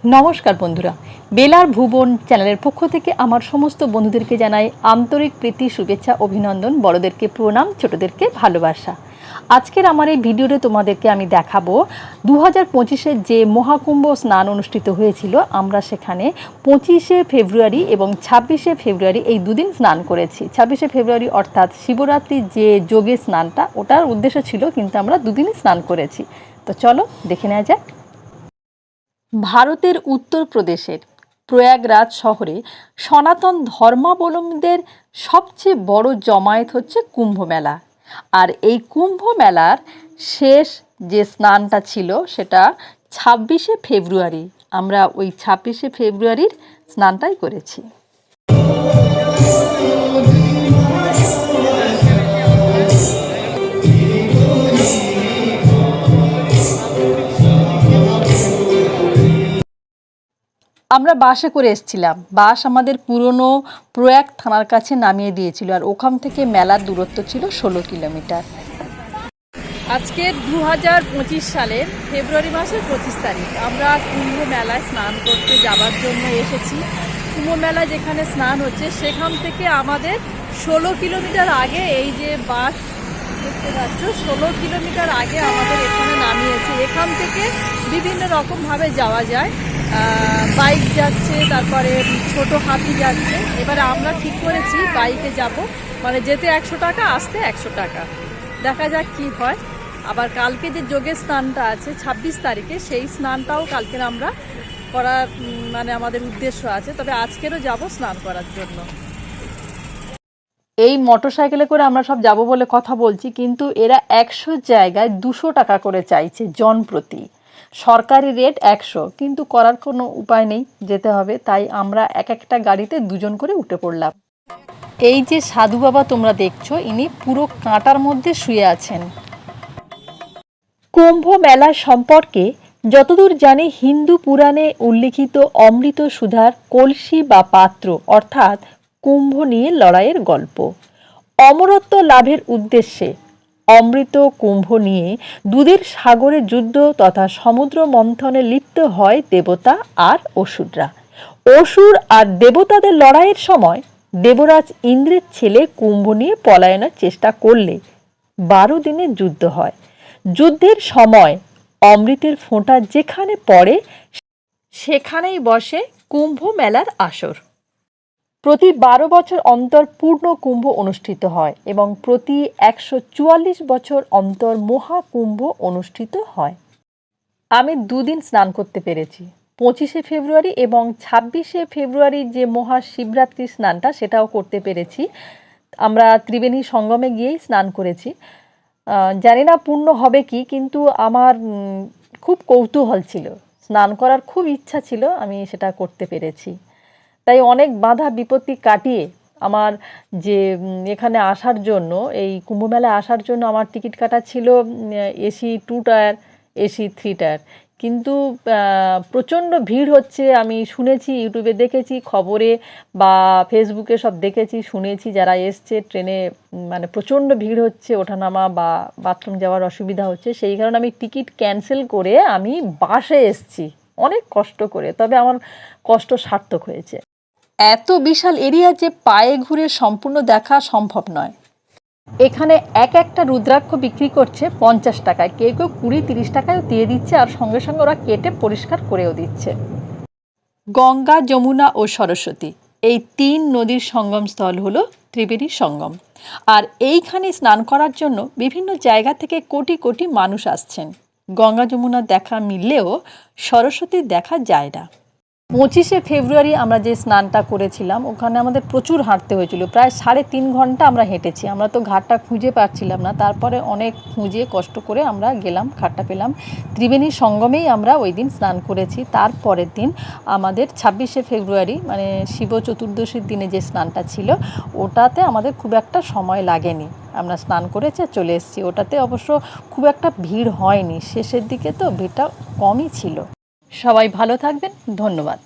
নমস্কার বন্ধুরা, বেলার ভুবন চ্যানেলের পক্ষ থেকে আমার সমস্ত বন্ধুদেরকে জানাই আন্তরিক প্রীতি, শুভেচ্ছা, অভিনন্দন। বড়দেরকে প্রণাম, ছোটদেরকে ভালোবাসা। আজকের আমার এই ভিডিওতে তোমাদেরকে আমি দেখাবো 2025-এর যে মহাকুম্ভ স্নান অনুষ্ঠিত হয়েছিল। আমরা সেখানে 25শে ফেব্রুয়ারি এবং 26শে ফেব্রুয়ারি এই দুদিন স্নান করেছি। 26শে ফেব্রুয়ারি অর্থাৎ শিবরাত্রির যে যোগে স্নানটা, ওটার উদ্দেশ্য ছিল, কিন্তু আমরা দুদিনই স্নান করেছি। তো চলো দেখে নেওয়া যাক। ভারতের উত্তরপ্রদেশের প্রয়াগরাজ শহরে সনাতন ধর্মাবলম্বীদের সবচেয়ে বড় জমায়েত হচ্ছে কুম্ভ মেলা। আর এই কুম্ভ মেলার শেষ যে স্নানটা ছিল সেটা 26শে ফেব্রুয়ারি। আমরা ওই 26শে ফেব্রুয়ারির স্নানটাই করেছি। আমরা বাসে করে এসেছিলাম। বাস আমাদের পুরনো প্রয়াগ থানার কাছে নামিয়ে দিয়েছিল, আর ওখান থেকে মেলার দূরত্ব ছিল 16 কিলোমিটার। আজকে 2025 সালের ফেব্রুয়ারি মাসের 25 তারিখ। আমরা কুম্ভ মেলায় স্নান করতে যাবার জন্য এসেছি। কুম্ভ মেলা যেখানে স্নান হচ্ছে সেখান থেকে আমাদের 16 কিলোমিটার আগে, এই যে বাস দেখতে পাচ্ছ, 16 কিলোমিটার আগে আমাদের এখানে নামিয়েছে। এখান থেকে বিভিন্ন রকমভাবে যাওয়া যায়। বাইক যাচ্ছে, তারপরে ছোট হাতি যাচ্ছে। এবারে আমরা ঠিক করেছি বাইকে যাব, মানে যেতে 100 টাকা, আসতে 100 টাকা। দেখা যাক কি হয়। আবার কালকে যে যোগের স্নানটা আছে 26 তারিখে, সেই স্নানটাও কালকের আমরা করার মানে আমাদের উদ্দেশ্য আছে। তবে আজকেরও যাব স্নান করার জন্য। এই মোটরসাইকেলে করে আমরা সব যাব বলে কথা বলছি, কিন্তু এরা 100 জায়গায় 200 টাকা করে চাইছে জন প্রতি। সরকারি রেট 100, কিন্তু করার কোনো উপায় নেই, যেতে হবে। তাই আমরা এক একটা গাড়িতে দুজন করে উঠে পড়লাম। এই যে সাধু বাবা তোমরা দেখছো, ইনি পুরো কাঁটার মধ্যে শুয়ে আছেন। কুম্ভ মেলা সম্পর্কে যতদূর জানি, হিন্দু পুরাণে উল্লিখিত অমৃত সুধার কলসি বা পাত্র, অর্থাৎ কুম্ভ নিয়ে লড়াইয়ের গল্প। অমরত্ব লাভের উদ্দেশ্যে অমৃত কুম্ভ নিয়ে দুধের সাগরে যুদ্ধ তথা সমুদ্র মন্থনে লিপ্ত হয় দেবতা আর অসুররা। অসুর আর দেবতাদের লড়াইয়ের সময় দেবরাজ ইন্দ্রের ছেলে কুম্ভ নিয়ে পলায়নের চেষ্টা করলে 12 দিনের যুদ্ধ হয়। যুদ্ধের সময় অমৃতের ফোঁটা যেখানে পড়ে সেখানেই বসে কুম্ভ মেলার আসর। প্রতি 12 বছর অন্তর পূর্ণ কুম্ভ অনুষ্ঠিত হয় এবং প্রতি 144 বছর অন্তর মহাকুম্ভ অনুষ্ঠিত হয়। আমি দুদিন স্নান করতে পেরেছি, 25শে ফেব্রুয়ারি এবং 26শে ফেব্রুয়ারির যে মহাশিবরাত্রি স্নানটা, সেটাও করতে পেরেছি। আমরা ত্রিবেণী সঙ্গমে গিয়েই স্নান করেছি। জানি না পূর্ণ হবে কি, কিন্তু আমার খুব কৌতূহল ছিল, স্নান করার খুব ইচ্ছা ছিল, আমি সেটা করতে পেরেছি। তাই অনেক বাধা বিপত্তি কাটিয়ে আমার যে এখানে আসার জন্য, এই কুম্ভমেলায় আসার জন্য আমার টিকিট কাটা ছিল এসি 2 টায়ার, এসি 3 টায়ার। কিন্তু প্রচণ্ড ভিড় হচ্ছে, আমি শুনেছি, ইউটিউবে দেখেছি, খবরে বা ফেসবুকে সব দেখেছি, শুনেছি যারা এসছে ট্রেনে, মানে প্রচণ্ড ভিড় হচ্ছে, ওঠানামা বা বাথরুম যাওয়ার অসুবিধা হচ্ছে। সেই কারণে আমি টিকিট ক্যান্সেল করে আমি বাসে এসছি, অনেক কষ্ট করে। তবে আমার কষ্ট সার্থক হয়েছে। এত বিশাল এরিয়া যে পায়ে ঘুরে সম্পূর্ণ দেখা সম্ভব নয়। এখানে এক একটা রুদ্রাক্ষ বিক্রি করছে 50 টাকায়, কেউ কেউ 20-30 টাকায় দিয়ে দিচ্ছে, আর সঙ্গে সঙ্গে ওরা কেটে পরিষ্কার করেও দিচ্ছে। গঙ্গা, যমুনা ও সরস্বতী, এই 3 নদীর সঙ্গমস্থল হলো ত্রিবেণী সঙ্গম। আর এইখানে স্নান করার জন্য বিভিন্ন জায়গা থেকে কোটি কোটি মানুষ আসছেন। গঙ্গা যমুনার দেখা মিললেও সরস্বতীর দেখা যায় না। 25শে ফেব্রুয়ারি আমরা যে স্নানটা করেছিলাম, ওখানে আমাদের প্রচুর হাঁটতে হয়েছিল, প্রায় 3.5 ঘন্টা আমরা হেঁটেছি। আমরা তো ঘাটটা খুঁজে পাচ্ছিলাম না, তারপরে অনেক খুঁজে কষ্ট করে আমরা গেলাম, ঘাটটা পেলাম। ত্রিবেণী সঙ্গমেই আমরা ওই দিন স্নান করেছি। তারপরের দিন আমাদের 26শে ফেব্রুয়ারি, মানে শিব চতুর্দশীর দিনে যে স্নানটা ছিল, ওটাতে আমাদের খুব একটা সময় লাগেনি, আমরা স্নান করেছে চলে এসেছি। ওটাতে অবশ্য খুব একটা ভিড় হয়নি, শেষের দিকে তো ভিড়টা কমই ছিল। সবাই ভালো থাকবেন, ধন্যবাদ।